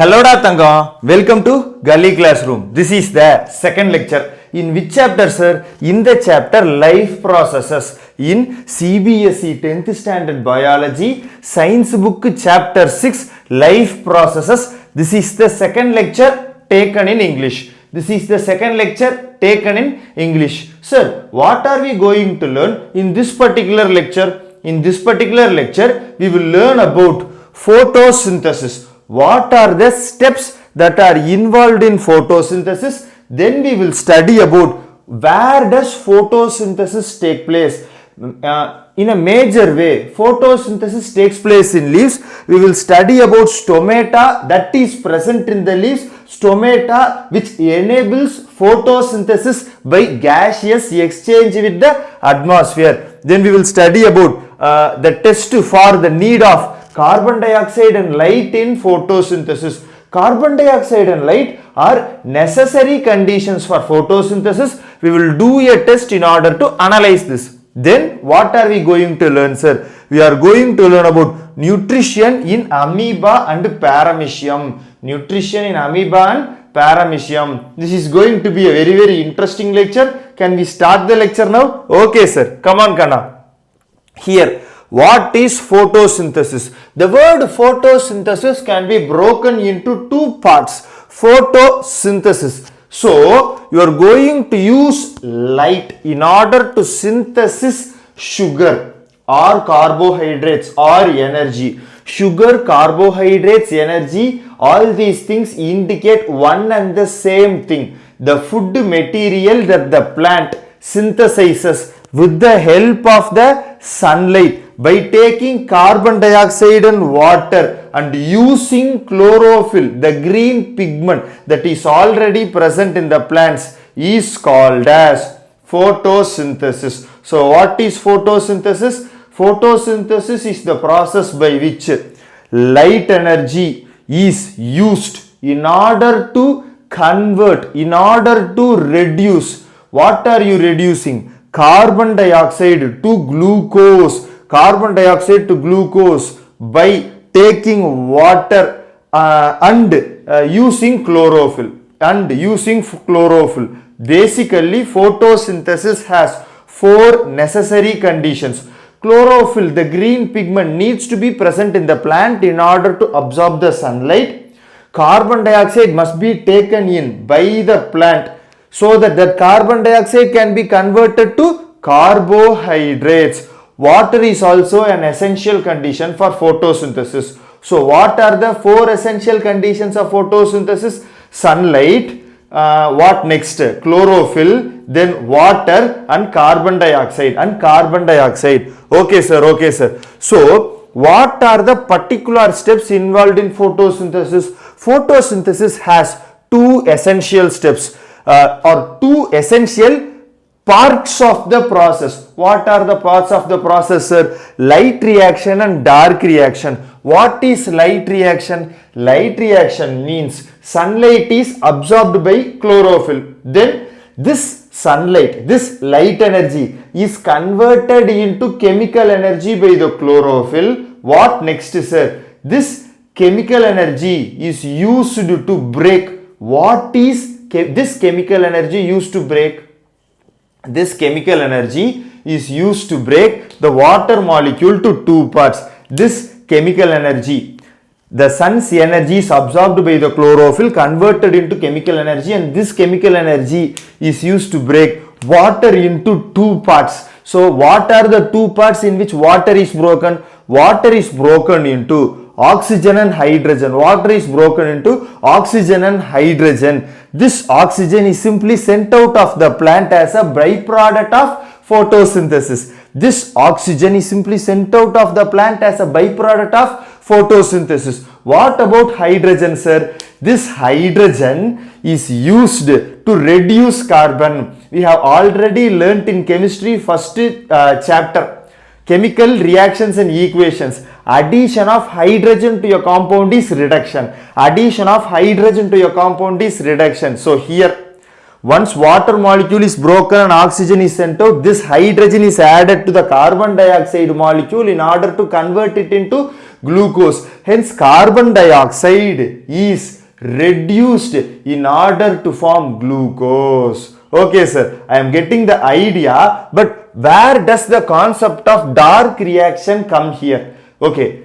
Hello da Tangam, welcome to Gully Classroom. This is the second lecture. In which chapter sir? In the chapter Life Processes in CBSE 10th Standard Biology Science Book Chapter 6 Life Processes. This is the second lecture taken in English. This is the second lecture taken in English. Sir, what are we going to learn in this particular lecture? In this particular lecture, we will learn about photosynthesis. What are the steps that are involved in photosynthesis? Then we will study about where does photosynthesis take place. In a major way, photosynthesis takes place in leaves. We will study about stomata that is present in the leaves, stomata which enables photosynthesis by gaseous exchange with the atmosphere. Then we will study about the test for the need of carbon dioxide and light in photosynthesis. Carbon dioxide and light are necessary conditions for photosynthesis. We will do a test in order to analyze this. Then what are we going to learn, sir? We are going to learn about nutrition in amoeba and paramecium. Nutrition in amoeba and paramecium. This is going to be a very interesting lecture. Can we start the lecture now? Okay, sir. Come on, Kana. Here. What is photosynthesis? The word photosynthesis can be broken into two parts. Photosynthesis. So, you are going to use light in order to synthesize sugar or carbohydrates or energy. Sugar, carbohydrates, energy, all these things indicate one and the same thing. The food material that the plant synthesizes with the help of the sunlight by taking carbon dioxide and water and using chlorophyll, the green pigment that is already present in the plants is called as photosynthesis. So what is photosynthesis? Photosynthesis is the process by which light energy is used in order to convert, in order to reduce. What are you reducing? Carbon dioxide to glucose. Carbon dioxide to glucose by taking water and using chlorophyll. Basically, photosynthesis has four necessary conditions. Chlorophyll, the green pigment, needs to be present in the plant in order to absorb the sunlight. Carbon dioxide must be taken in by the plant so that the carbon dioxide can be converted to carbohydrates. Water is also an essential condition for photosynthesis. So what are the four essential conditions of photosynthesis? Sunlight, what next? Chlorophyll, then water and carbon dioxide. Okay sir. So what are the particular steps involved in photosynthesis? Photosynthesis has two essential steps or two essential parts of the process. What are the parts of the process, sir? Light reaction and dark reaction. What is light reaction? Light reaction means sunlight is absorbed by chlorophyll. Then this sunlight, this light energy is converted into chemical energy by the chlorophyll. What next, sir? This chemical energy is used to break. What is this chemical energy used to break? This chemical energy is used to break the water molecule to two parts. This chemical energy, the sun's energy is absorbed by the chlorophyll, converted into chemical energy, and this chemical energy is used to break water into two parts. So what are the two parts in which water is broken? Water is broken into oxygen and hydrogen. Water is broken into oxygen and hydrogen. This oxygen is simply sent out of the plant as a byproduct of photosynthesis. This oxygen is simply sent out of the plant as a byproduct of photosynthesis. What about hydrogen, sir? This hydrogen is used to reduce carbon. We have already learnt in chemistry first chapter. Chemical reactions and equations. Addition of hydrogen to your compound is reduction. Addition of hydrogen to your compound is reduction. So here, Once water molecule is broken and oxygen is sent out, this hydrogen is added to the carbon dioxide molecule in order to convert it into glucose. Hence, carbon dioxide is reduced in order to form glucose. Okay, sir, I am getting the idea, but where does the concept of dark reaction come here? Okay,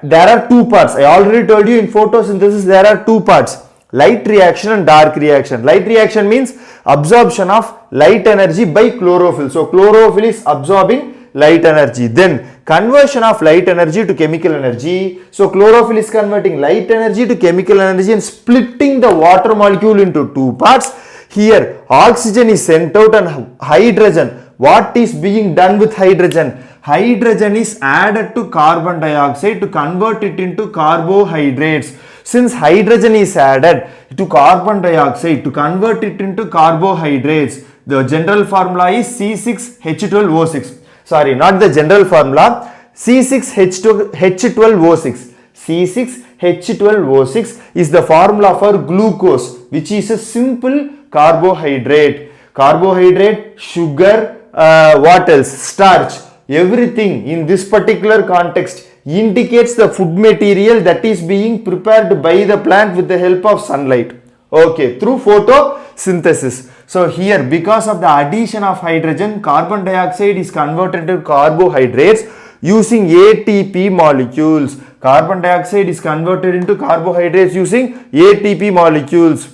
there are two parts. I already told you in photosynthesis there are two parts, light reaction and dark reaction. Light reaction means absorption of light energy by chlorophyll. So chlorophyll is absorbing light energy. Then conversion of light energy to chemical energy. So chlorophyll is converting light energy to chemical energy and splitting the water molecule into two parts. Here oxygen is sent out and hydrogen. What is being done with hydrogen? Hydrogen is added to carbon dioxide to convert it into carbohydrates. Since hydrogen is added to carbon dioxide to convert it into carbohydrates, the general formula is C6H12O6. Sorry, not the general formula, C6H12O6. C6H12O6 is the formula for glucose, which is a simple carbohydrate. Carbohydrate, sugar, what else? Starch. Everything in this particular context indicates the food material that is being prepared by the plant with the help of sunlight. Okay, through photosynthesis. So here, because of the addition of hydrogen, carbon dioxide is converted to carbohydrates using ATP molecules. Carbon dioxide is converted into carbohydrates using ATP molecules.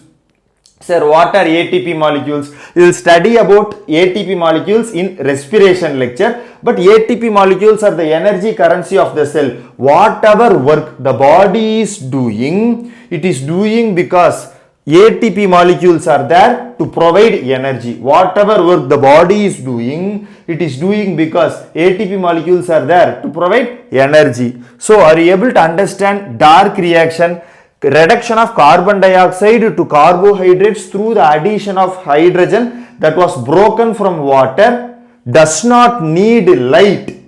Sir, what are ATP molecules? You will study about ATP molecules in respiration lecture. But ATP molecules are the energy currency of the cell. Whatever work the body is doing, it is doing because ATP molecules are there to provide energy. Whatever work the body is doing, it is doing because ATP molecules are there to provide energy. So, are you able to understand dark reaction? Reduction of carbon dioxide to carbohydrates through the addition of hydrogen that was broken from water does not need light.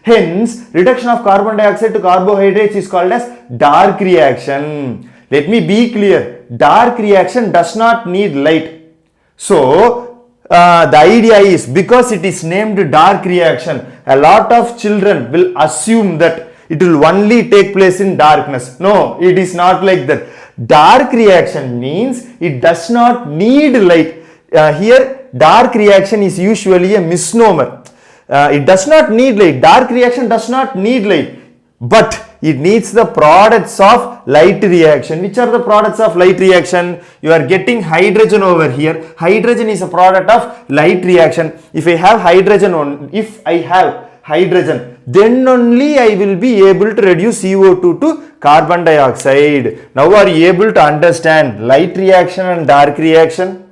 Hence, reduction of carbon dioxide to carbohydrates is called as dark reaction. Let me be clear. Dark reaction does not need light. So, the idea is because it is named dark reaction, a lot of children will assume that it will only take place in darkness. No, it is not like that. Dark reaction means it does not need light. Here, dark reaction is usually a misnomer. It does not need light. Dark reaction does not need light. But it needs the products of light reaction. Which are the products of light reaction? You are getting hydrogen over here. Hydrogen is a product of light reaction. If I have hydrogen, then only I will be able to reduce CO2 to carbon dioxide. Now are you able to understand light reaction and dark reaction?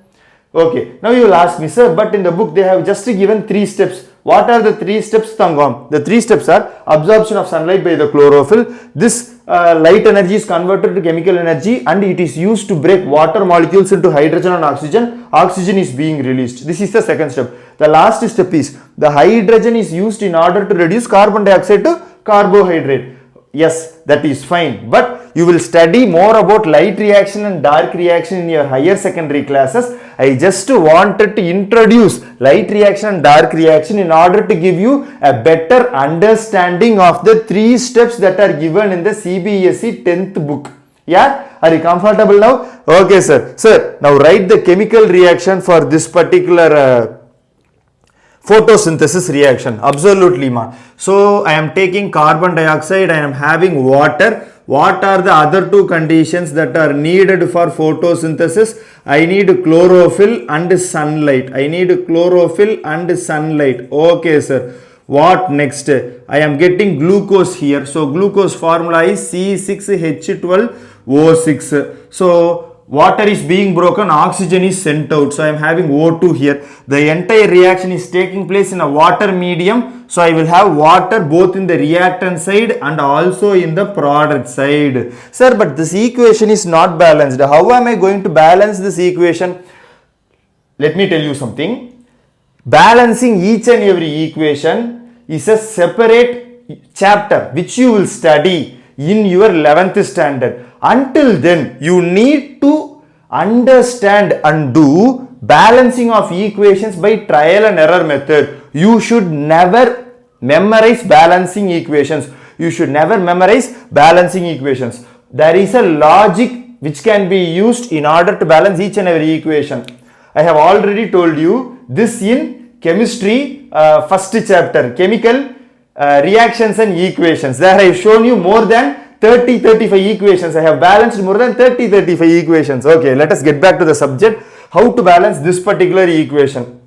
Okay, now you will ask me, sir, but in the book they have just given 3 steps. What are the 3 steps, Tangam? The 3 steps are absorption of sunlight by the chlorophyll. This light energy is converted to chemical energy and it is used to break water molecules into hydrogen and oxygen. Oxygen is being released. This is the second step. The last step is the hydrogen is used in order to reduce carbon dioxide to carbohydrate. Yes, that is fine. But you will study more about light reaction and dark reaction in your higher secondary classes. I just wanted to introduce light reaction and dark reaction in order to give you a better understanding of the 3 steps that are given in the CBSE 10th book. Yeah, are you comfortable now? Okay, sir. Sir, now write the chemical reaction for this particular photosynthesis reaction. Absolutely, ma. So I am taking carbon dioxide, I am having water. What are the other 2 conditions that are needed for photosynthesis? I need chlorophyll and sunlight. Okay, sir. What next? I am getting glucose here. So glucose formula is C6H12O6. So water is being broken, oxygen is sent out. So I am having O2 here. The entire reaction is taking place in a water medium. So I will have water both in the reactant side and also in the product side. Sir, but this equation is not balanced. How am I going to balance this equation? Let me tell you something. Balancing each and every equation is a separate chapter which you will study in your 11th standard. Until then, you need to understand and do balancing of equations by trial and error method. You should never memorize balancing equations. You should never memorize balancing equations. There is a logic which can be used in order to balance each and every equation. I have already told you this in chemistry first chapter, chemical reactions and equations. There I have shown you more than 30-35 equations. I have balanced more than 30-35 equations. Okay, let us get back to the subject. How to balance this particular equation.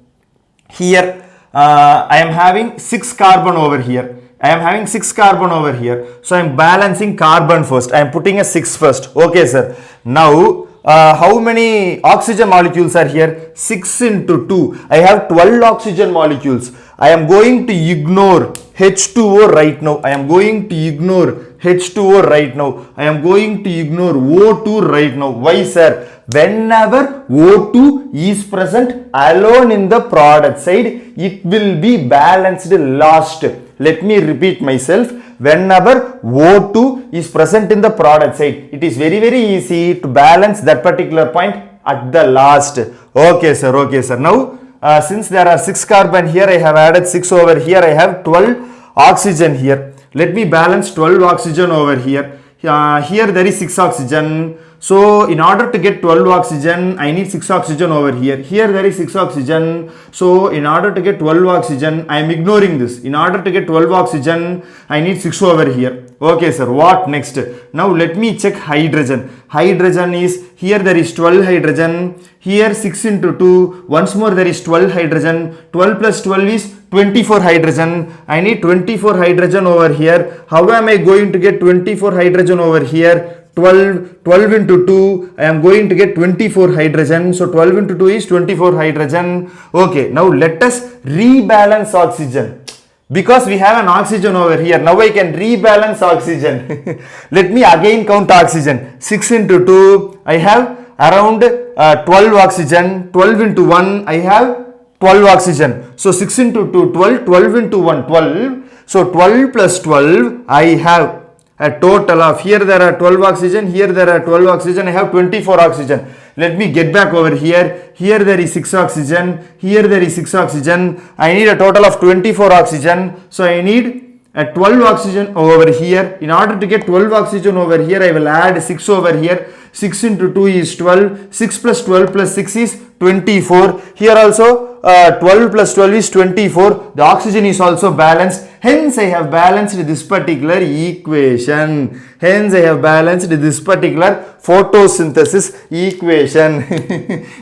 Here I am having 6 carbon over here. I am having 6 carbon over here. So I am balancing carbon first. I am putting a 6 first. Okay, sir. Now how many oxygen molecules are here? 6 into 2. I have 12 oxygen molecules. I am going to ignore H2O right now. I am going to ignore H2O right now. I am going to ignore O2 right now. Why, sir? Whenever O2 is present alone in the product side, it will be balanced last. Let me repeat myself. Whenever O2 is present in the product side, it is very easy to balance that particular point at the last. Okay, sir. Okay, sir. Now, since there are 6 carbon here, I have added 6 over here. I have 12 oxygen here. Let me balance 12 oxygen over here. Here there is 6 oxygen. So in order to get 12 oxygen, I need 6 oxygen over here. Here there is 6 oxygen. So in order to get 12 oxygen, I am ignoring this. In order to get 12 oxygen, I need 6 over here. Okay, sir. What next? Now let me check hydrogen. Hydrogen is, here there is 12 hydrogen. Here 6 into 2. Once more there is 12 hydrogen. 12 plus 12 is 24 hydrogen. I need 24 hydrogen over here. How am I going to get 24 hydrogen over here? 12 into 2, I am going to get 24 hydrogen. So 12 into 2 is 24 hydrogen. Okay, now let us rebalance oxygen. Because we have an oxygen over here, now I can rebalance oxygen. Let me again count oxygen. 6 into 2, I have around 12 oxygen. 12 into 1, I have 12 oxygen. So 6 into 2, 12. 12 into 1, 12. So 12 plus 12, I have a total of, here there are 12 oxygen, here there are 12 oxygen, I have 24 oxygen. Let me get back over here. Here there is 6 oxygen, here there is 6 oxygen. I need a total of 24 oxygen. So I need a 12 oxygen over here. In order to get 12 oxygen over here, I will add 6 over here. 6 into 2 is 12. 6 plus 12 plus 6 is 24. Here also 12 plus 12 is 24. The oxygen is also balanced. Hence I have balanced this particular equation. Hence I have balanced this particular photosynthesis equation.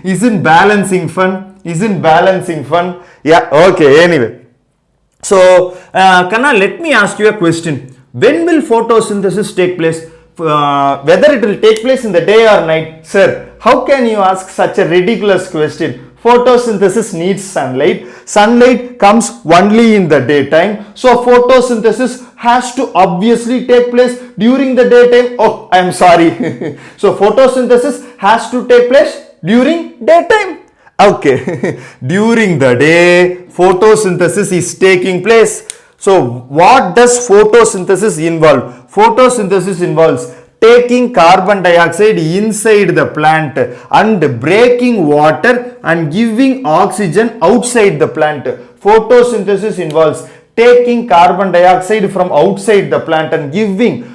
Isn't balancing fun? Isn't balancing fun? Yeah, okay, anyway. So, Kanna, let me ask you a question. When will photosynthesis take place? Whether it will take place in the day or night? Sir, how can you ask such a ridiculous question? Photosynthesis needs sunlight. Sunlight comes only in the daytime. So photosynthesis has to obviously take place during the daytime. Oh, I am sorry. So photosynthesis has to take place during daytime. Okay. During the day, photosynthesis is taking place. So what does photosynthesis involve? Photosynthesis involves taking carbon dioxide inside the plant and breaking water and giving oxygen outside the plant. Photosynthesis involves taking carbon dioxide from outside the plant and giving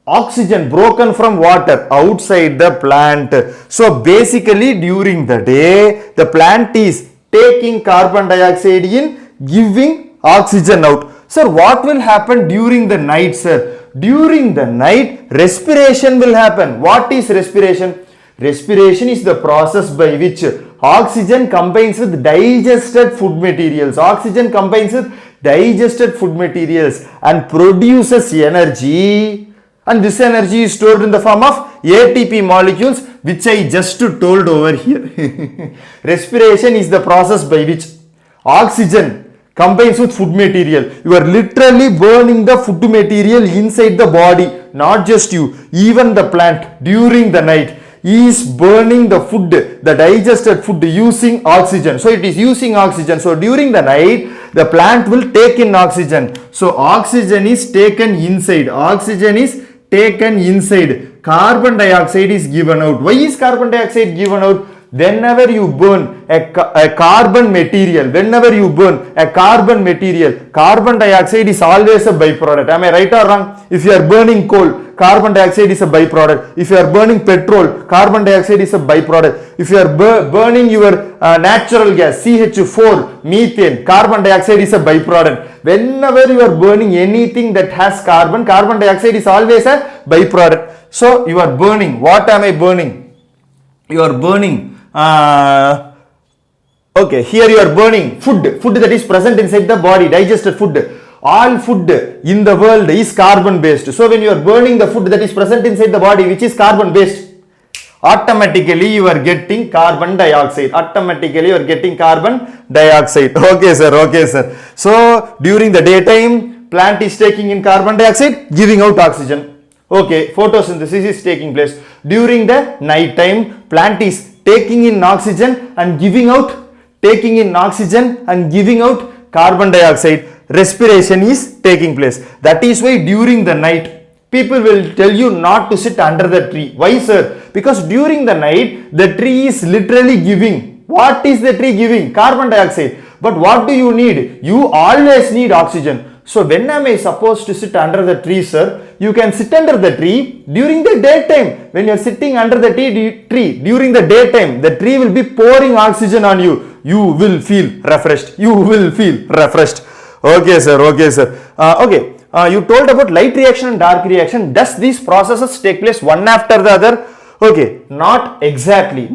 oxygen broken from water outside the plant. So basically during the day, the plant is taking carbon dioxide in, giving oxygen out. Sir, what will happen during the night, sir? During the night, respiration will happen. What is respiration? Respiration is the process by which oxygen combines with digested food materials. Oxygen combines with digested food materials and produces energy. And this energy is stored in the form of ATP molecules, which I just told over here. Respiration is the process by which oxygen combines with food material. You are literally burning the food material inside the body. Not just you, even the plant during the night is burning the food, the digested food using oxygen. So it is using oxygen. So during the night, the plant will take in oxygen. So oxygen is taken inside. Oxygen is taken inside. carbon dioxide is given out. Why is carbon dioxide given out? Whenever you burn a carbon material, carbon dioxide is always a byproduct. Am I right or wrong? If you are burning coal, carbon dioxide is a byproduct. If you are burning petrol, carbon dioxide is a byproduct. If you are burning your natural gas, CH4, methane, carbon dioxide is a byproduct. Whenever you are burning anything that has carbon dioxide is always a byproduct. So you are burning. What am I burning? You are burning. Okay, here you are burning food that is present inside the body, digested food. All food in the world is carbon based. So when you are burning the food that is present inside the body, which is carbon based, automatically you are getting carbon dioxide. Okay sir. So during the daytime, plant is taking in carbon dioxide, giving out oxygen. Okay, photosynthesis is taking place. During the night time, plant is taking in oxygen and giving out carbon dioxide. Respiration is taking place. That is why during the night, people will tell you not to sit under the tree. Why sir? Because during the night, the tree is literally giving. What is the tree giving? Carbon dioxide. But what do you need? You always need oxygen. So when am I supposed to sit under the tree, sir? You can sit under the tree during the daytime. When you are sitting under the tree during the daytime, the tree will be pouring oxygen on you. You will feel refreshed. Okay sir. You told about light reaction and dark reaction. Does these processes take place one after the other? Okay, not exactly.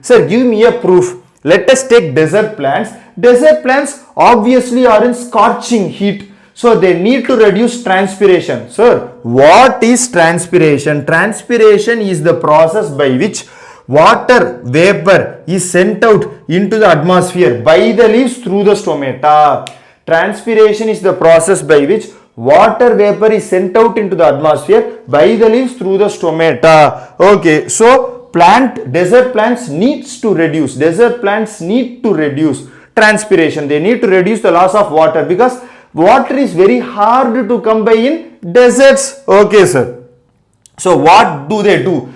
Sir, give me a proof. Let us take desert plants. Desert plants obviously are in scorching heat. So they need to reduce transpiration. Sir, what is transpiration? Transpiration is the process by which water vapor is sent out into the atmosphere by the leaves through the stomata. Transpiration is the process by which water vapor is sent out into the atmosphere by the leaves through the stomata. Okay, so desert plants need to reduce transpiration. They need to reduce the loss of water because water is very hard to come by in deserts. Okay sir. So what do they do?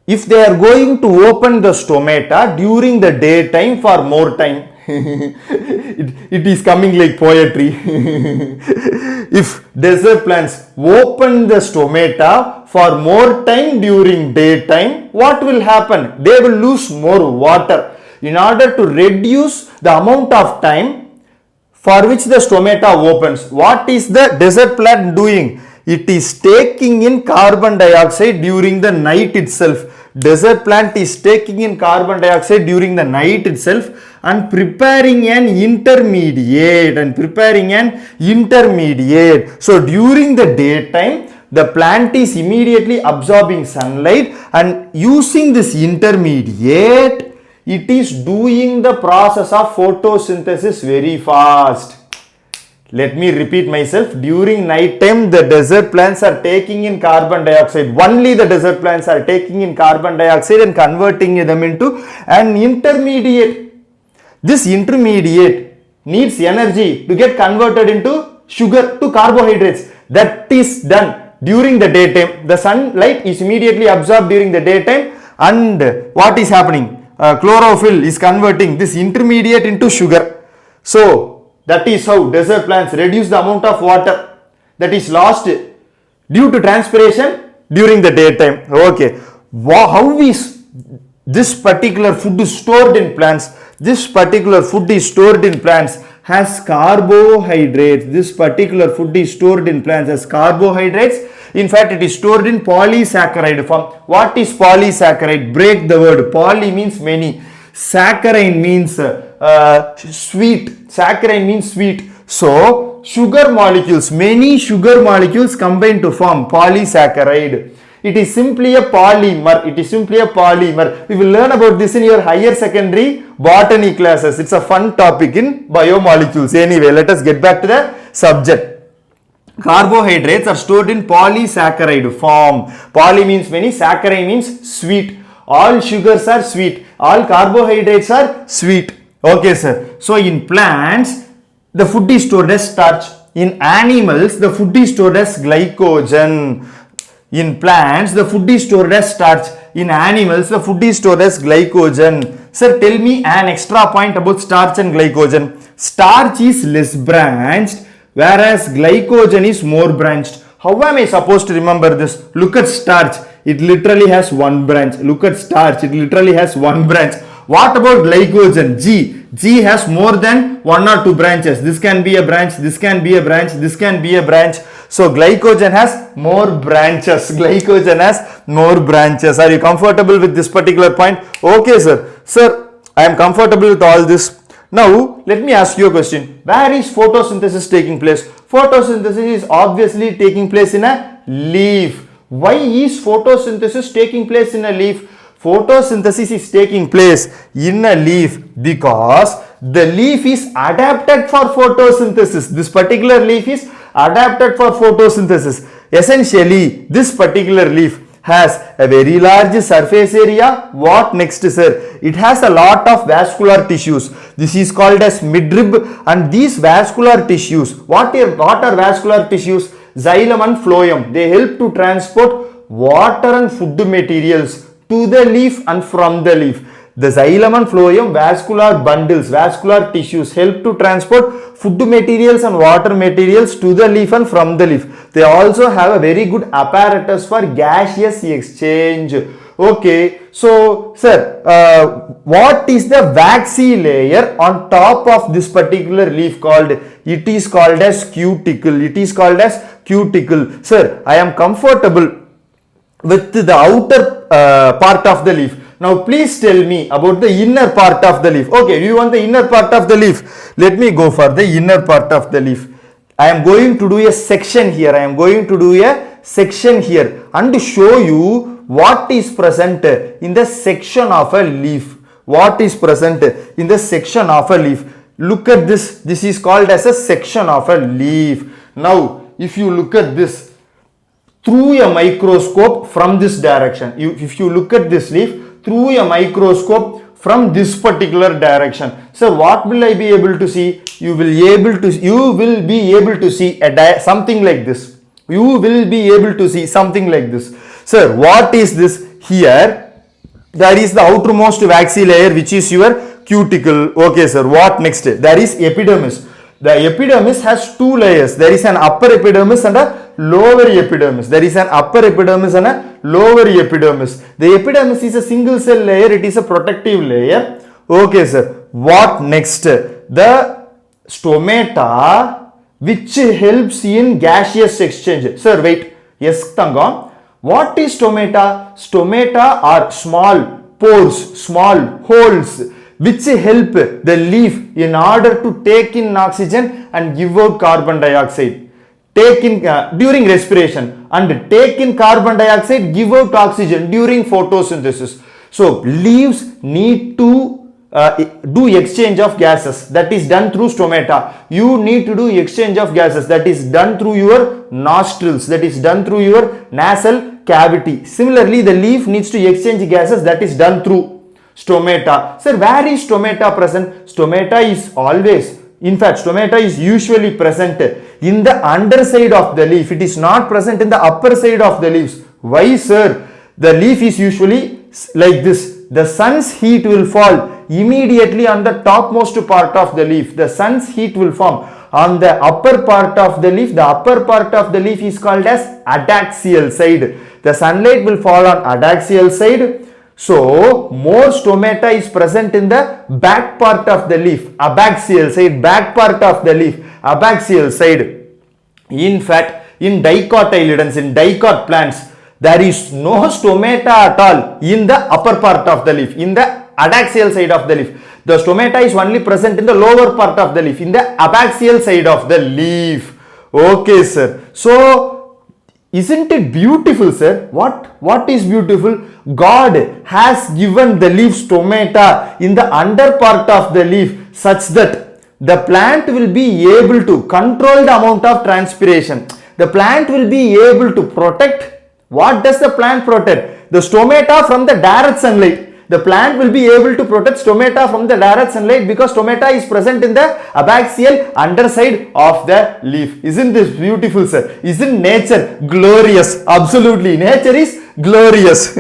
If they are going to open the stomata during the daytime for more time, it is coming like poetry. If desert plants open the stomata for more time during daytime, what will happen? They will lose more water. In order to reduce the amount of time for which the stomata opens, what is the desert plant doing? It is taking in carbon dioxide during the night itself. Desert plant is taking in carbon dioxide during the night itself and preparing an intermediate. So during the daytime, the plant is immediately absorbing sunlight and using this intermediate, it is doing the process of photosynthesis very fast. Let me repeat myself. During night time, the desert plants are taking in carbon dioxide. Only the desert plants are taking in carbon dioxide and converting them into an intermediate. This intermediate needs energy to get converted into sugar to carbohydrates. That is done during the daytime. The sunlight is immediately absorbed during the daytime, and what is happening? Chlorophyll is converting this intermediate into sugar. So that is how desert plants reduce the amount of water that is lost due to transpiration during the daytime. Okay, how is this particular food stored in plants? This particular food is stored in plants has carbohydrates. This particular food is stored in plants as carbohydrates. In fact, it is stored in polysaccharide form. What is polysaccharide? Break the word. Poly means many. Saccharine means sweet. Saccharine means sweet. So, sugar molecules, many sugar molecules combine to form polysaccharide. It is simply a polymer. We will learn about this in your higher secondary botany classes. It's a fun topic in biomolecules. Anyway, let us get back to the subject. Carbohydrates are stored in polysaccharide form. Poly means many, saccharine means sweet. All sugars are sweet. All carbohydrates are sweet. Okay, sir. So, in plants, the food is stored as starch. In animals, the food is stored as glycogen. In plants, the food is stored as starch. In animals, the food is stored as glycogen. Sir, tell me an extra point about starch and glycogen. Starch is less branched, whereas glycogen is more branched. How am I supposed to remember this? Look at starch. It literally has one branch. Look at starch. It literally has one branch. What about glycogen? G. G has more than one or two branches. This can be a branch. This can be a branch. This can be a branch. So glycogen has more branches. Glycogen has more branches. Are you comfortable with this particular point? Okay, sir. Sir, I am comfortable with all this. Now, let me ask you a question. Where is photosynthesis taking place? Photosynthesis is obviously taking place in a leaf. Why is photosynthesis taking place in a leaf? Photosynthesis is taking place in a leaf because the leaf is adapted for photosynthesis. This particular leaf is adapted for photosynthesis. Essentially, this particular leaf has a very large surface area. What next, sir? It has a lot of vascular tissues. This is called as midrib, and these vascular tissues, what are vascular tissues? Xylem and phloem. They help to transport water and food materials to the leaf and from the leaf. The xylem and phloem vascular bundles, vascular tissues help to transport food materials and water materials to the leaf and from the leaf. They also have a very good apparatus for gaseous exchange. Okay, so sir, what is the waxy layer on top of this particular leaf called? It is called as cuticle. It is called as cuticle. Sir, I am comfortable with the outer part of the leaf. Now please tell me about the inner part of the leaf. Okay, you want the inner part of the leaf? Let me go for the inner part of the leaf. I am going to do a section here. I am going to do a section here and show you what is present in the section of a leaf. What is present in the section of a leaf? Look at this. This is called as a section of a leaf. Now, if you look at this through a microscope from this direction, if you look at this leaf through a microscope from this particular direction, so what will I be able to see? You will be able to see something like this. You will be able to see something like this. Sir, what is this here? That is the outermost waxy layer, which is your cuticle. Okay, sir. What next? There is epidermis. The epidermis has two layers. There is an upper epidermis and a lower epidermis. There is an upper epidermis and a lower epidermis. The epidermis is a single cell layer. It is a protective layer. Okay, sir. What next? The stomata, which helps in gaseous exchange. Sir, wait. Yes, Tangam. What is stomata? Stomata are small pores, small holes, which help the leaf in order to take in oxygen and give out carbon dioxide. Take in during respiration and take in carbon dioxide, give out oxygen during photosynthesis. So leaves need to do exchange of gases, that is done through stomata. You need to do exchange of gases, that is done through your nostrils, that is done through your nasal cavity. Similarly, the leaf needs to exchange gases, that is done through stomata. Sir, where is stomata present? Stomata is always, in fact, stomata is usually present in the underside of the leaf. It is not present in the upper side of the leaves. Why, sir? The leaf is usually like this. The sun's heat will fall immediately on the topmost part of the leaf. The sun's heat will form on the upper part of the leaf. The upper part of the leaf is called as adaxial side. The sunlight will fall on adaxial side. So, more stomata is present in the back part of the leaf, abaxial side, back part of the leaf, abaxial side. In fact, in dicotyledons, in dicot plants, there is no stomata at all in the upper part of the leaf, in the adaxial side of the leaf. The stomata is only present in the lower part of the leaf, in the abaxial side of the leaf. Okay, sir. So, isn't it beautiful, sir? What is beautiful? God has given the leaf stomata in the under part of the leaf such that the plant will be able to control the amount of transpiration. The plant will be able to protect. What does the plant protect? The stomata from the direct sunlight. The plant will be able to protect stomata from the direct sunlight because stomata is present in the abaxial underside of the leaf. Isn't this beautiful, sir? Isn't nature glorious? Absolutely, nature is glorious.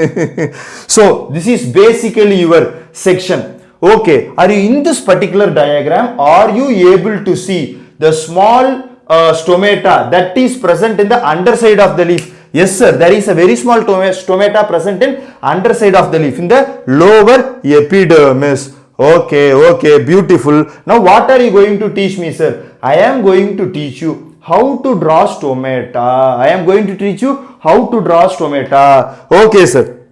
So this is basically your section. Okay, are you in this particular diagram? Are you able to see the small stomata that is present in the underside of the leaf? Yes, sir, there is a very small stomata present in underside of the leaf in the lower epidermis. Okay, beautiful. Now what are you going to teach me, sir? I am going to teach you how to draw stomata. I am going to teach you how to draw stomata. Okay, sir.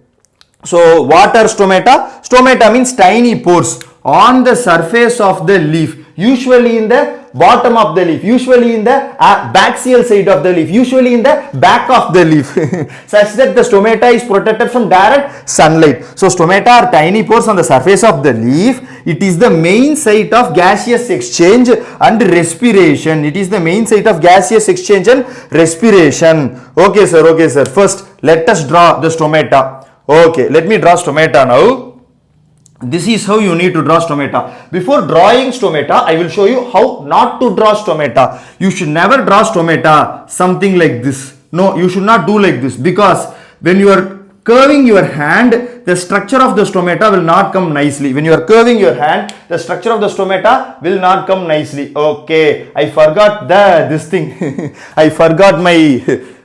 So what are stomata? Stomata means tiny pores on the surface of the leaf, usually in the bottom of the leaf, usually in the axial side of the leaf, usually in the back of the leaf, such that the stomata is protected from direct sunlight. So stomata are tiny pores on the surface of the leaf. It is the main site of gaseous exchange and respiration. It is the main site of gaseous exchange and respiration. Okay, sir. First, let us draw the stomata. Okay, let me draw stomata now. This is how you need to draw stomata. Before drawing stomata, I will show you how not to draw stomata. You should never draw stomata something like this. No, you should not do like this, because when you are curving your hand, the structure of the stomata will not come nicely. When you are curving your hand, the structure of the stomata will not come nicely. Okay, I forgot this thing. I forgot my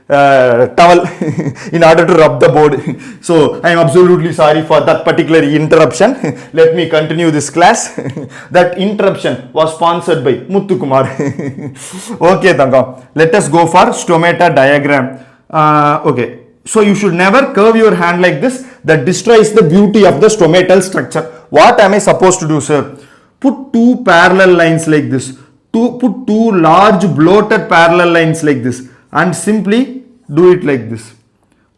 towel in order to rub the board. So I am absolutely sorry for that particular interruption. Let me continue this class. That interruption was sponsored by Muthu Kumar. Okay, Tangam. Let us go for stomata diagram. Okay. So you should never curve your hand like this. That destroys the beauty of the stomatal structure. What am I supposed to do, sir? Put two parallel lines like this. Put two large bloated parallel lines like this. And simply do it like this.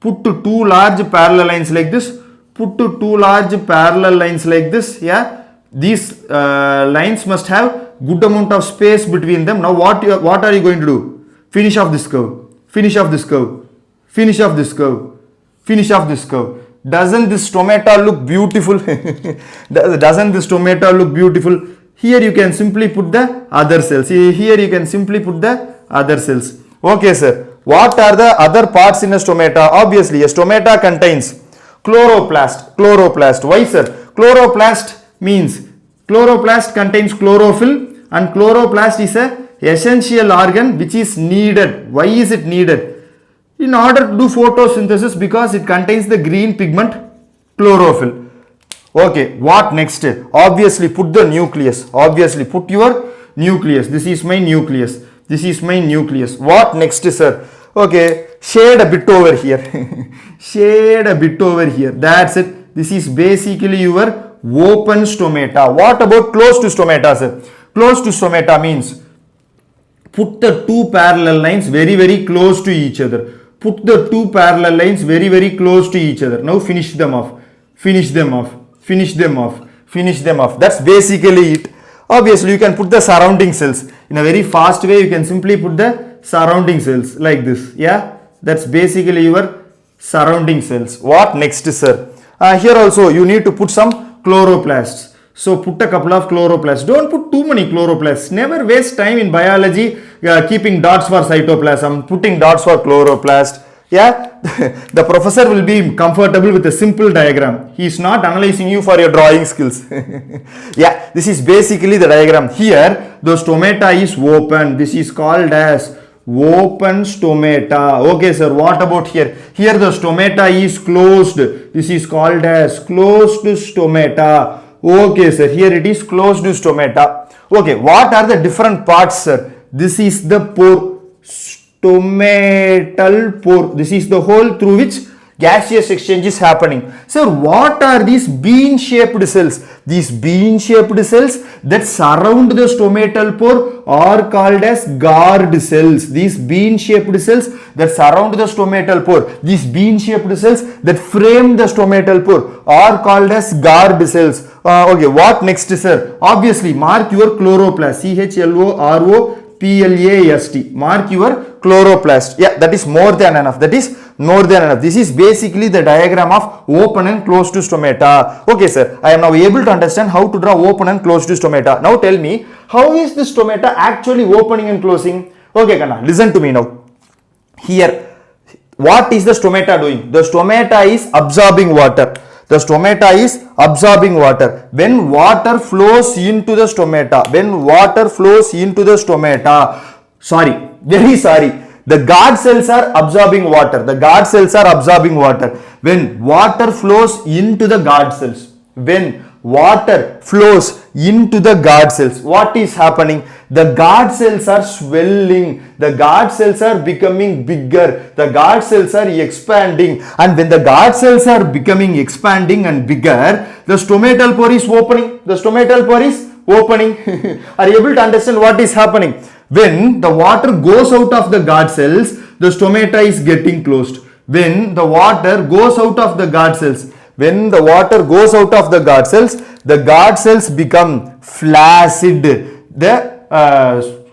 Put two large parallel lines like this. Put two large parallel lines like this. Yeah, these lines must have good amount of space between them. Now what are you going to do? Finish off this curve. Finish off this curve. Finish off this curve. Finish off this curve. Doesn't this stomata look beautiful? Doesn't this stomata look beautiful? Here you can simply put the other cells. Here you can simply put the other cells. Okay, sir. What are the other parts in a stomata? Obviously, a stomata contains chloroplast. Chloroplast. Why, sir? Chloroplast means chloroplast contains chlorophyll, and chloroplast is a essential organ which is needed. Why is it needed? In order to do photosynthesis, because it contains the green pigment chlorophyll. Okay, what next? Obviously, put the nucleus. Obviously, put your nucleus. This is my nucleus. This is my nucleus. What next, sir? Okay, shade a bit over here. Shade a bit over here. That's it. This is basically your open stomata. What about closed to stomata, sir? Closed to stomata means put the two parallel lines very close to each other. Put the two parallel lines very close to each other. Now finish them off. Finish them off. Finish them off. Finish them off. That's basically it. Obviously, you can put the surrounding cells. In a very fast way, you can simply put the surrounding cells like this. Yeah, that's basically your surrounding cells. What next, sir? Here also, you need to put some chloroplasts. So, put a couple of chloroplasts. Don't put too many chloroplasts. Never waste time in biology keeping dots for cytoplasm, putting dots for chloroplast. Yeah, the professor will be comfortable with a simple diagram. He is not analyzing you for your drawing skills. Yeah, this is basically the diagram. Here, the stomata is open. This is called as open stomata. Okay, sir. What about here? Here, the stomata is closed. This is called as closed stomata. Okay, sir. Here it is closed stomata. Okay, what are the different parts, sir? This is the pore. Stomatal pore. This is the hole through which gaseous exchange is happening. So what are these bean-shaped cells? These bean-shaped cells that surround the stomatal pore are called as guard cells. These bean-shaped cells that surround the stomatal pore, these bean-shaped cells that frame the stomatal pore are called as guard cells. Okay, what next, sir? Obviously, mark your chloroplast. CHLOROPLAST. Plast. Mark your chloroplast. Yeah, that is more than enough. That is more than enough. This is basically the diagram of open and closed stomata. Okay, sir. I am now able to understand how to draw open and closed stomata. Now tell me, how is the stomata actually opening and closing? Okay, Kana, listen to me now. Here, what is the stomata doing? The stomata is absorbing water. The stomata is absorbing water. When water flows into the stomata, the guard cells are absorbing water. When water flows into the guard cells, what is happening? The guard cells are swelling, the guard cells are becoming bigger, the guard cells are expanding, and when the guard cells are becoming expanding and bigger, the stomatal pore is opening. Are you able to understand what is happening? When the water goes out of the guard cells, the stomata is getting closed. When the water goes out of the guard cells, the guard cells become flaccid. The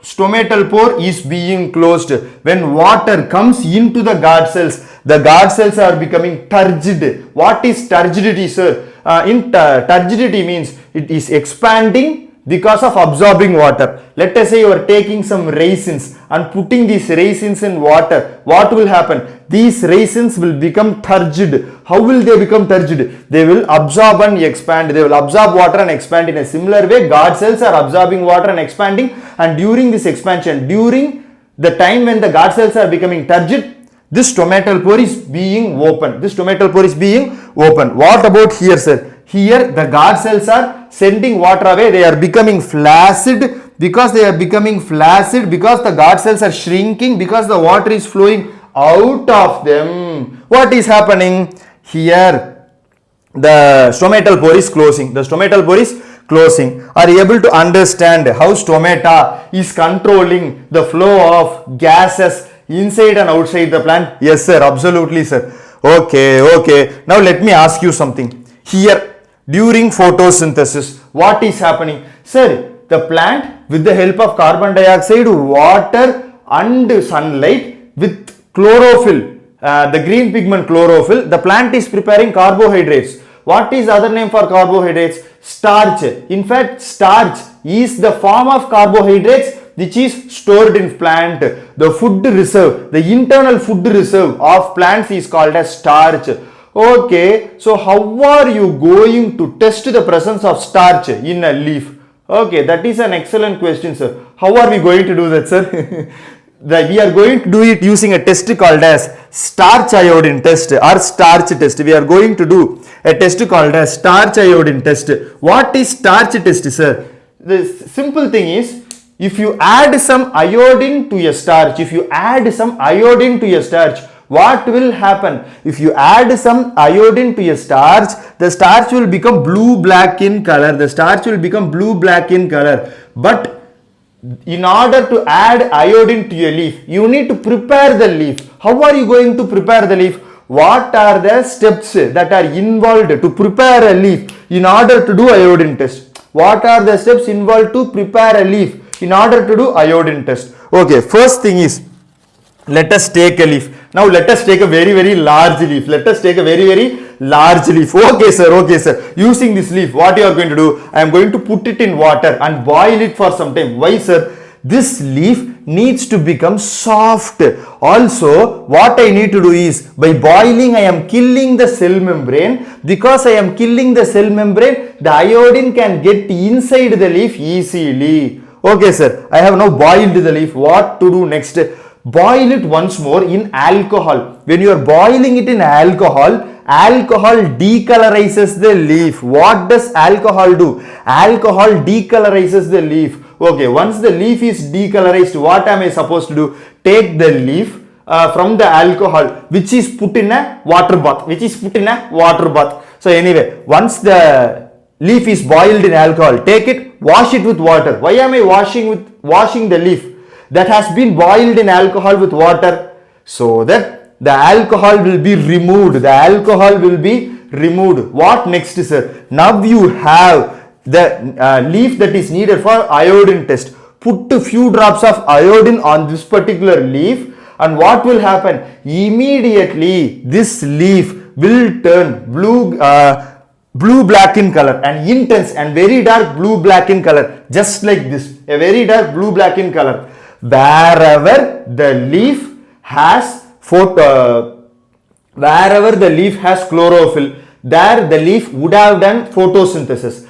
stomatal pore is being closed. When water comes into the guard cells are becoming turgid. What is turgidity, sir? Turgidity means it is expanding because of absorbing water. Let us say you are taking some raisins and putting these raisins in water. What will happen? These raisins will become turgid. How will they become turgid? They will absorb and expand. They will absorb water and expand. In a similar way, guard cells are absorbing water and expanding, and during this expansion, during the time when the guard cells are becoming turgid, this stomatal pore is being open. What about here, sir? Here the guard cells are sending water away. They are becoming flaccid. Because the guard cells are shrinking, because the water is flowing out of them. What is happening? Here the stomatal pore is closing. Are you able to understand how stomata is controlling the flow of gases inside and outside the plant? Yes, sir. Absolutely, sir. Okay. Now let me ask you something. Here, during photosynthesis, what is happening? Sir, the plant, with the help of carbon dioxide, water and sunlight, with chlorophyll, the green pigment chlorophyll, the plant is preparing carbohydrates. What is other name for carbohydrates? Starch. In fact, starch is the form of carbohydrates which is stored in plant. The food reserve, the internal food reserve of plants is called as starch. Okay, so how are you going to test the presence of starch in a leaf? Okay, that is an excellent question, sir. How are we going to do that, sir? We are going to do it using a test called as starch iodine test or starch test. We are going to do a test called as starch iodine test. What is starch test, sir? The simple thing is, if you add some iodine to a starch, what will happen? If you add some iodine to a starch, the starch will become blue-black in color. But in order to add iodine to a leaf, you need to prepare the leaf. How are you going to prepare the leaf? What are the steps that are involved to prepare a leaf in order to do iodine test? What are the steps involved to prepare a leaf in order to do iodine test? Okay, first thing is, let us take a leaf. Now let us take a very large leaf. Okay, sir. Using this leaf, what you are going to do? I am going to put it in water and boil it for some time. Why, sir? This leaf needs to become soft. Also, what I need to do is, by boiling, I am killing the cell membrane. Because I am killing the cell membrane, the iodine can get inside the leaf easily. Okay, sir. I have now boiled the leaf. What to do next? Boil it once more in alcohol. When you are boiling it in alcohol decolorizes the leaf. What does alcohol do? Alcohol decolorizes the leaf. Okay, once the leaf is decolorized, what am I supposed to do? Take the leaf from the alcohol, which is put in a water bath. So anyway, once the leaf is boiled in alcohol, take it, wash it with water. Why am I washing the leaf that has been boiled in alcohol with water? So that the alcohol will be removed. What next, sir? Now you have the leaf that is needed for iodine test. put a few drops of iodine on this particular leaf, and what will happen? Immediately this leaf will turn blue black in color, and intense and very dark blue black in color, just like this, a very dark blue black in color. Wherever the leaf has chlorophyll, there the leaf would have done photosynthesis.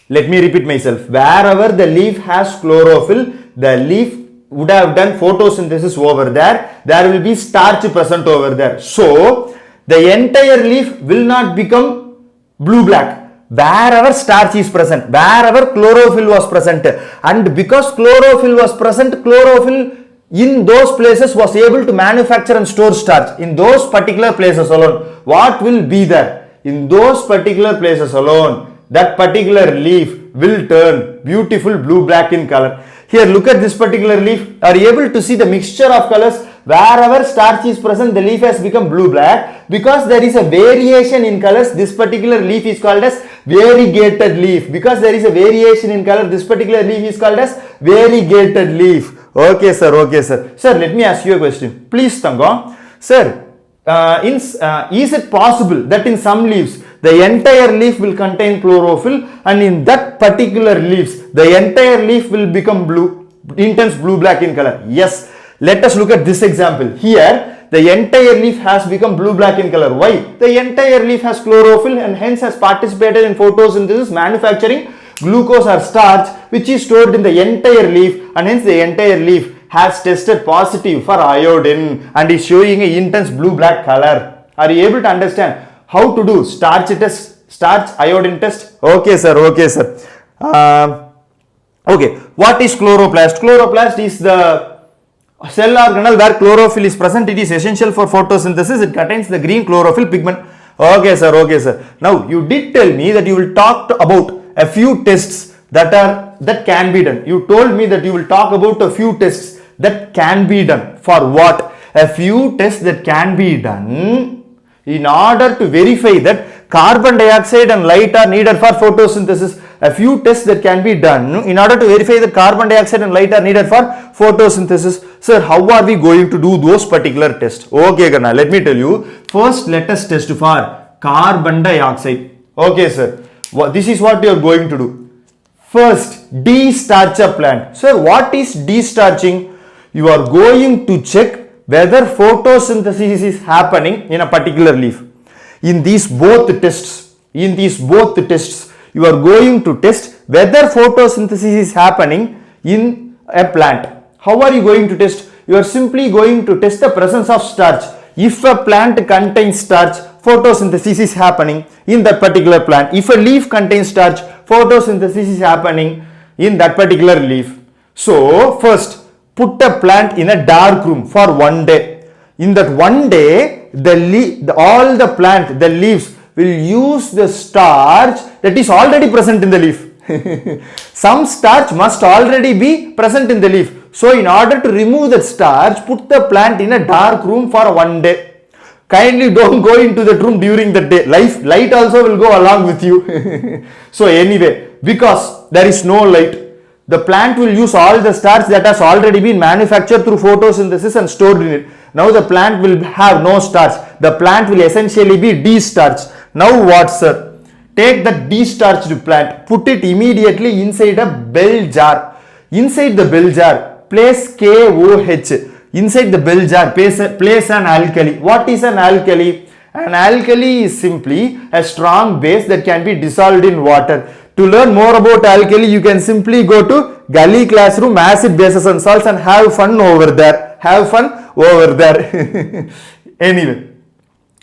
Let me repeat myself. Wherever the leaf has chlorophyll, the leaf would have done photosynthesis over there. There will be starch present over there. So the entire leaf will not become blue black. Wherever starch is present, wherever chlorophyll was present, and because chlorophyll was present, chlorophyll in those places was able to manufacture and store starch. In those particular places alone, what will be there? In those particular places alone, that particular leaf will turn beautiful blue black in color. Here, look at this particular leaf. Are you able to see the mixture of colors? Wherever starch is present, the leaf has become blue black. Because there is a variation in colors, this particular leaf is called as variegated leaf. Because there is a variation in color, this particular leaf is called as variegated leaf. Okay, sir. Okay, sir. Sir, let me ask you a question. Please, Tangong. Sir, is it possible that in some leaves, the entire leaf will contain chlorophyll, and in that particular leaves, the entire leaf will become blue, intense blue black in color? Yes. Let us look at this example. Here, the entire leaf has become blue black in color. Why? The entire leaf has chlorophyll and hence has participated in photosynthesis, manufacturing glucose or starch, which is stored in the entire leaf, and hence the entire leaf has tested positive for iodine and is showing an intense blue black color. Are you able to understand how to do starch test, starch iodine test? Okay, sir. Okay, sir. Okay. What is chloroplast? Chloroplast is the cell organelle where chlorophyll is present. It is essential for photosynthesis. It contains the green chlorophyll pigment. Okay, sir. Okay, sir. Now you did tell me that you will talk about a few tests that can be done. You told me that you will talk about a few tests that can be done. For what? A few tests that can be done in order to verify that carbon dioxide and light are needed for photosynthesis. A few tests that can be done in order to verify that carbon dioxide and light are needed for photosynthesis. Sir, how are we going to do those particular tests? Okay, Gana, let me tell you. First, let us test for carbon dioxide. Okay, sir. This is what you are going to do. First, destarch a plant. Sir, what is destarching? You are going to check whether photosynthesis is happening in a particular leaf. In these both tests, you are going to test whether photosynthesis is happening in a plant. How are you going to test? You are simply going to test the presence of starch. If a plant contains starch, photosynthesis is happening in that particular plant. If a leaf contains starch, photosynthesis is happening in that particular leaf. So, first, put a plant in a dark room for 1 day. In that 1 day, the leaves will use the starch that is already present in the leaf. Some starch must already be present in the leaf. So, in order to remove that starch, put the plant in a dark room for 1 day. Kindly don't go into that room during the day. Light also will go along with you. So anyway, because there is no light, the plant will use all the starch that has already been manufactured through photosynthesis and stored in it. Now the plant will have no starch. The plant will essentially be destarched. Now what, sir? Take the destarched plant, put it immediately inside a bell jar. Inside the bell jar, place KOH. Inside the bell jar, place an alkali. What is an alkali? An alkali is simply a strong base that can be dissolved in water. To learn more about alkali, you can simply go to Gully Classroom, Acid, Bases and Salts, and have fun over there. Anyway,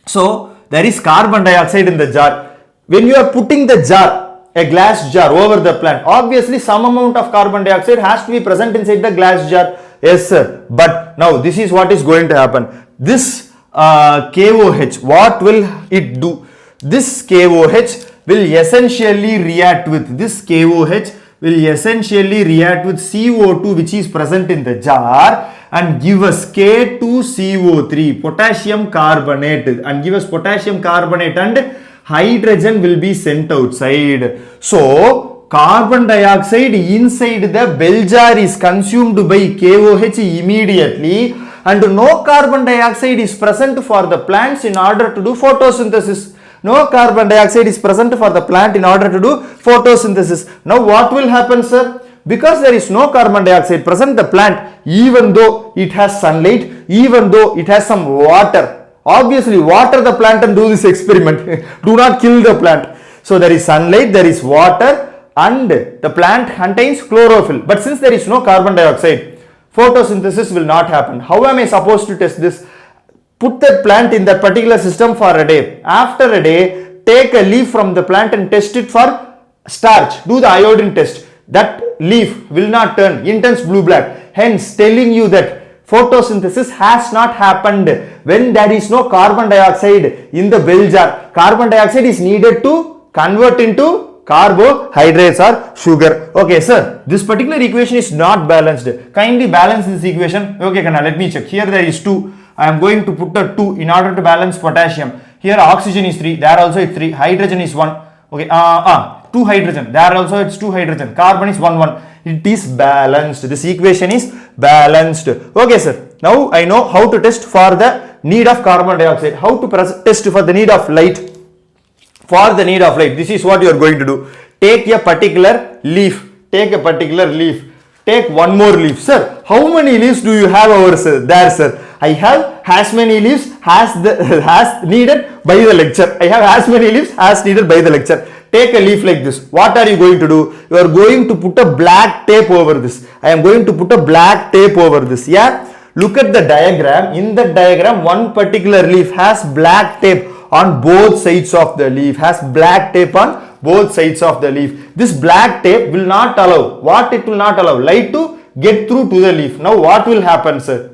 so there is carbon dioxide in the jar. When you are putting the jar, a glass jar, over the plant, obviously some amount of carbon dioxide has to be present inside the glass jar. Yes, sir. But now this is what is going to happen. This KOH, what will it do? This KOH will essentially react with CO2 which is present in the jar and give us K2CO3, potassium carbonate, and give us potassium carbonate, and hydrogen will be sent outside. So carbon dioxide inside the bell jar is consumed by KOH immediately and no carbon dioxide is present for the plants in order to do photosynthesis. No carbon dioxide is present for the plant in order to do photosynthesis. Now what will happen, sir? Because there is no carbon dioxide present, the plant, even though it has sunlight, even though it has some water, obviously water the plant and do this experiment. Do not kill the plant. So there is sunlight, there is water, and the plant contains chlorophyll. But since there is no carbon dioxide, photosynthesis will not happen. How am I supposed to test this? Put that plant in that particular system for a day. After a day, take a leaf from the plant and test it for starch. Do the iodine test. That leaf will not turn intense blue-black. Hence, telling you that photosynthesis has not happened when there is no carbon dioxide in the bell jar. Carbon dioxide is needed to convert into carbohydrates or sugar. Okay, sir, this particular equation is not balanced. Kindly balance this equation. Okay, Kana, let me check. Here there is 2. I am going to put a 2 in order to balance potassium. Here oxygen is 3. There also it's 3. Hydrogen is 1. Okay, 2 hydrogen. There also it's 2 hydrogen. Carbon is 1, 1. It is balanced. This equation is balanced. Okay, sir. Now I know how to test for the need of carbon dioxide. How to test for the need of light. For the need of light, this is what you are going to do. Take a particular leaf. Take a particular leaf. Take one more leaf. Sir, how many leaves do you have over there, sir? I have as many leaves as needed by the lecture. I have as many leaves as needed by the lecture. Take a leaf like this. What are you going to do? You are going to put a black tape over this. I am going to put a black tape over this. Yeah. Look at the diagram. In the diagram, one particular leaf has black tape on both sides of the leaf. Has black tape on both sides of the leaf. This black tape will not allow. What it will not allow? Light to get through to the leaf. Now what will happen, sir?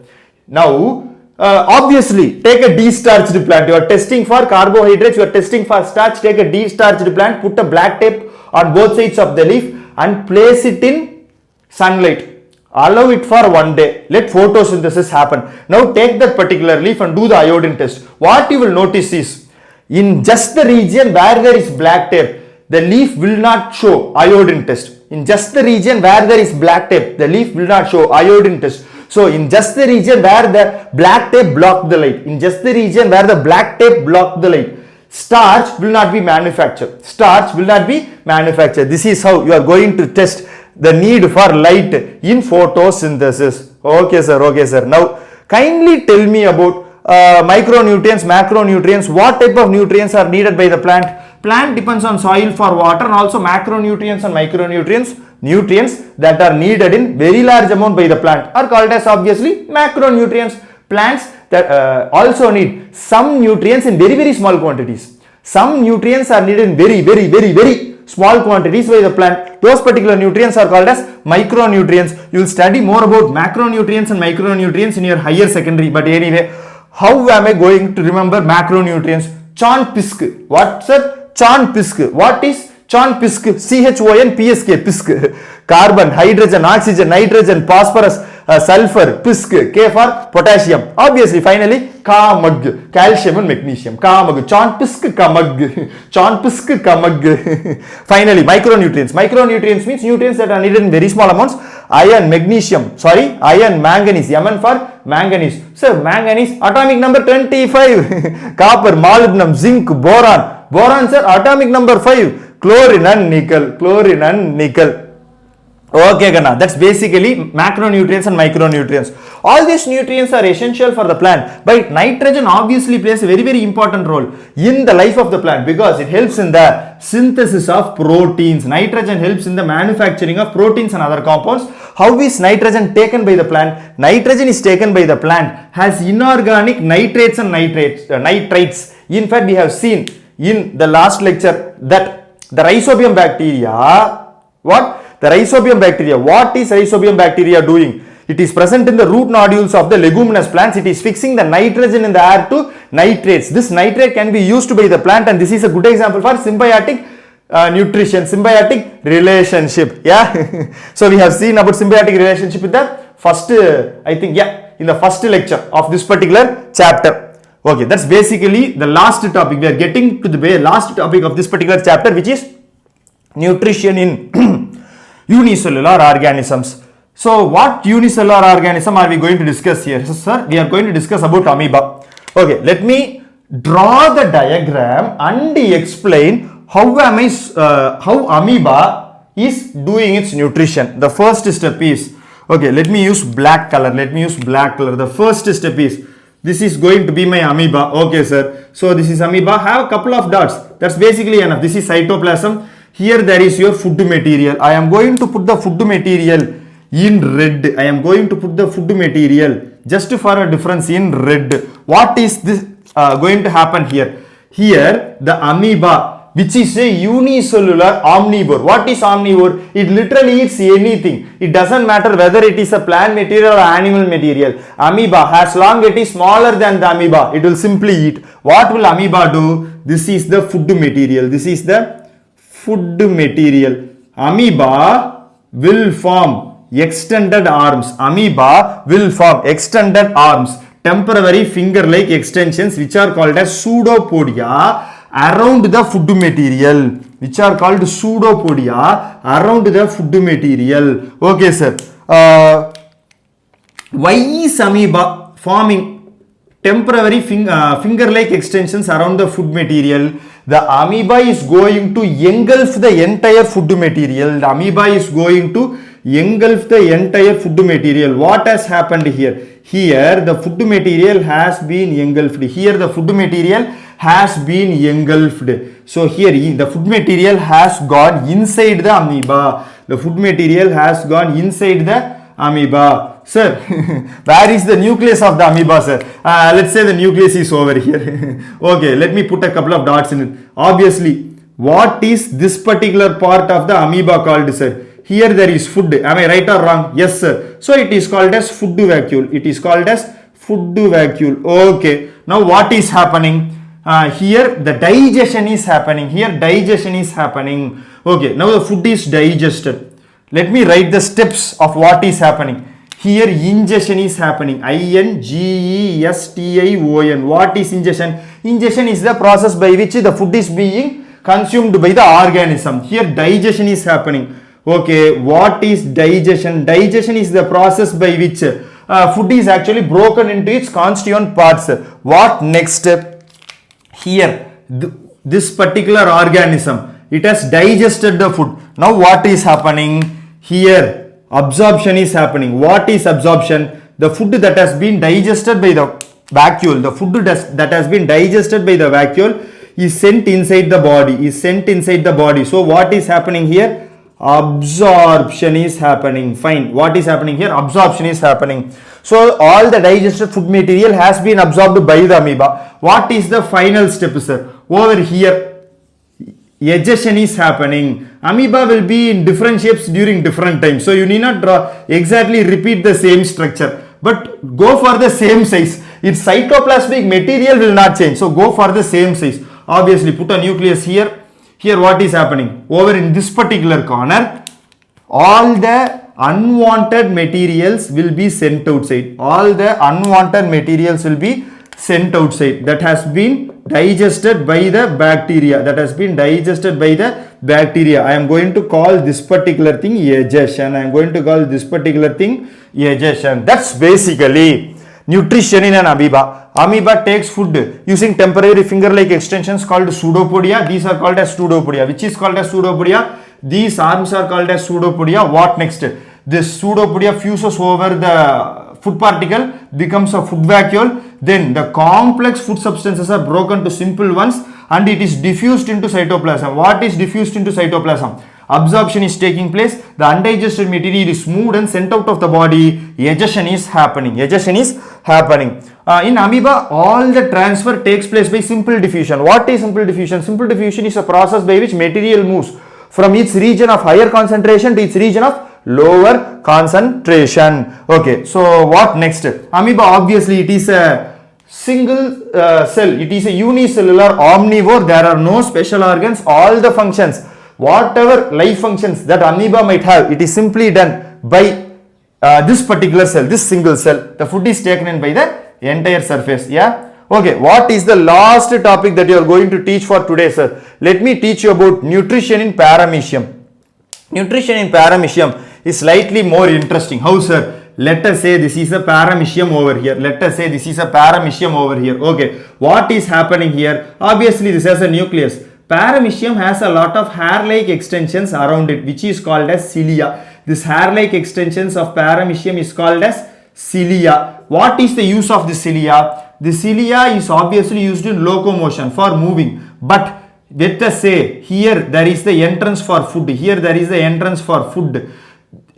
Now obviously take a de-starched plant. You are testing for carbohydrates, you are testing for starch. Take a de-starched plant, put a black tape on both sides of the leaf and place it in sunlight. Allow it for 1 day. Let photosynthesis happen. Now take that particular leaf and do the iodine test. What you will notice is, in just the region where there is black tape, the leaf will not show iodine test. In just the region where there is black tape, the leaf will not show iodine test. So in just the region where the black tape blocked the light, in just the region where the black tape blocked the light, starch will not be manufactured. Starch will not be manufactured. This is how you are going to test the need for light in photosynthesis. Okay, sir. Okay, sir. Now, kindly tell me about micronutrients, macronutrients. What type of nutrients are needed by the plant? Plant depends on soil for water and also macronutrients and micronutrients. Nutrients that are needed in very large amount by the plant are called as obviously macronutrients. Plants that also need some nutrients in very small quantities. Some nutrients are needed in very small quantities by the plant. Those particular nutrients are called as micronutrients. You will study more about macronutrients and micronutrients in your higher secondary. But anyway, how am I going to remember macronutrients? Chon pisk. What, sir? Chon pisk. What is Chon pisk? CHON-PSK, pisk. Carbon, hydrogen, oxygen, nitrogen, phosphorus, sulfur, pisk. K for potassium. Obviously, finally, Kamag, calcium and magnesium. Kamag, Chon pisk kamag. Chon pisk kamag. Finally, micronutrients. Micronutrients means nutrients that are needed in very small amounts. Iron, magnesium, iron, manganese, Mn for manganese. Sir, manganese, atomic number 25. Copper, molybdenum, zinc, boron. Boron, sir, atomic number 5. Chlorine and nickel. Okay, Gana, that's basically macronutrients and micronutrients. All these nutrients are essential for the plant, but nitrogen obviously plays a very important role in the life of the plant because it helps in the synthesis of proteins. Nitrogen helps in the manufacturing of proteins and other compounds. How is nitrogen taken by the plant? Nitrogen is taken by the plant as inorganic nitrates and nitrites. In fact, we have seen in the last lecture that the rhizobium bacteria, what is rhizobium bacteria doing? It is present in the root nodules of the leguminous plants. It is fixing the nitrogen in the air to nitrates. This nitrate can be used by the plant, and this is a good example for symbiotic nutrition, symbiotic relationship. Yeah. So we have seen about symbiotic relationship in the first, in the first lecture of this particular chapter. Okay, that's basically the last topic. We are getting to the last topic of this particular chapter, which is nutrition in unicellular organisms. So what unicellular organism are we going to discuss here? So, sir, we are going to discuss about amoeba. Okay, let me draw the diagram and explain how amoeba is doing its nutrition. The first step is, okay, let me use black color. The first step is, this is going to be my amoeba. Okay, sir. So this is amoeba. Have a couple of dots. That's basically enough. This is cytoplasm. Here there is your food material. I am going to put the food material in red. I am going to put the food material just for a difference in red. What is this going to happen here? Here the amoeba, which is a unicellular omnivore. What is omnivore? It literally eats anything. It doesn't matter whether it is a plant material or animal material. Amoeba, as long as it is smaller than the amoeba, it will simply eat. What will amoeba do? This is the food material. This is the food material. Amoeba will form extended arms. Amoeba will form extended arms, temporary finger-like extensions, which are called as pseudopodia, around the food material, which are called pseudopodia around the food material. Okay, sir. Why is amoeba forming temporary finger-like extensions around the food material? The amoeba is going to engulf the entire food material. The amoeba is going to engulf the entire food material. What has happened here? Here the food material has been engulfed. Here the food material has been engulfed. So here the food material has gone inside the amoeba. The food material has gone inside the amoeba. Sir, where is the nucleus of the amoeba, sir? Let's say the nucleus is over here. Okay, let me put a couple of dots in it. Obviously, what is this particular part of the amoeba called, sir? Here there is food. Am I right or wrong? Yes, sir. So it is called as food vacuole. It is called as food vacuole. Okay. Now what is happening? Here the digestion is happening. Here digestion is happening. Okay. Now the food is digested. Let me write the steps of what is happening. Here ingestion is happening. Ingestion. What is ingestion? Ingestion is the process by which the food is being consumed by the organism. Here digestion is happening. Okay, what is digestion? Digestion is the process by which food is actually broken into its constituent parts. What next? Here, this particular organism, it has digested the food. Now what is happening? Here, absorption is happening. What is absorption? The food that has been digested by the vacuole, the food that has been digested by the vacuole is sent inside the body. So what is happening here? Absorption is happening. Fine. What is happening here? Absorption is happening. So all the digested food material has been absorbed by the amoeba. What is the final step, sir? Over here, egestion is happening. Amoeba will be in different shapes during different times. So you need not exactly repeat the same structure, but go for the same size. Its cytoplasmic material will not change. So go for the same size. Obviously, put a nucleus here. Here what is happening? Over in this particular corner, all the unwanted materials will be sent outside. All the unwanted materials will be sent outside. That has been digested by the bacteria. I am going to call this particular thing egestion. That's basically nutrition in an amoeba. Amoeba takes food using temporary finger-like extensions called pseudopodia. These are called as pseudopodia. Which is called as pseudopodia? These arms are called as pseudopodia. What next? This pseudopodia fuses over the food particle, becomes a food vacuole. Then the complex food substances are broken to simple ones and it is diffused into cytoplasm. What is diffused into cytoplasm? Absorption is taking place. The undigested material is moved and sent out of the body. Egestion is happening. In amoeba, all the transfer takes place by simple diffusion. What is simple diffusion? Simple diffusion is a process by which material moves from its region of higher concentration to its region of lower concentration. Okay, so what next? Amoeba, obviously it is a single cell. It is a unicellular omnivore. There are no special organs. All the functions, whatever life functions that amoeba might have, it is simply done by this particular cell, this single cell. The food is taken in by the entire surface. Yeah. Okay, what is the last topic that you are going to teach for today, sir? Let me teach you about nutrition in paramecium. Nutrition in paramecium is slightly more interesting. How, sir? Let us say this is a paramecium over here. Let us say this is a paramecium over here. Okay, what is happening here? Obviously, this has a nucleus. Paramecium has a lot of hair-like extensions around it, which is called as cilia. This hair-like extensions of paramecium is called as cilia. What is the use of the cilia? The cilia is obviously used in locomotion for moving, but let us say here there is the entrance for food. Here there is the entrance for food.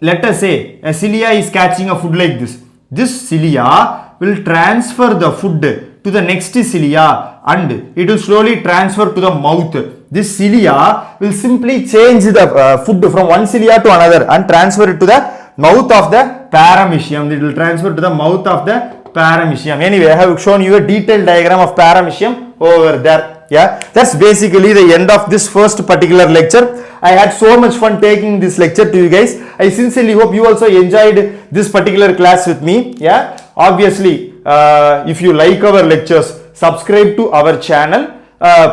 Let us say a cilia is catching a food like this. This cilia will transfer the food to the next cilia and it will slowly transfer to the mouth. This cilia will simply change the food from one cilia to another and transfer it to the mouth of the paramecium. It will transfer to the mouth of the paramecium. Anyway, I have shown you a detailed diagram of paramecium over there. Yeah, that's basically the end of this first particular lecture. I had so much fun taking this lecture to you guys. I sincerely hope you also enjoyed this particular class with me. Yeah, obviously, if you like our lectures, subscribe to our channel,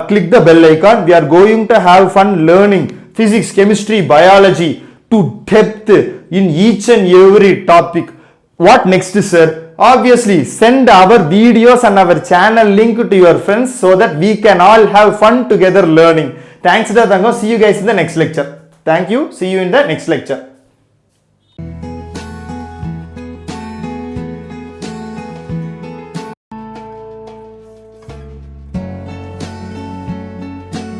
click the bell icon. We are going to have fun learning physics, chemistry, biology to depth in each and every topic. What next, sir? Obviously, send our videos and our channel link to your friends so that we can all have fun together learning. Thanks, Dadango. See you guys in the next lecture. Thank you. See you in the next lecture.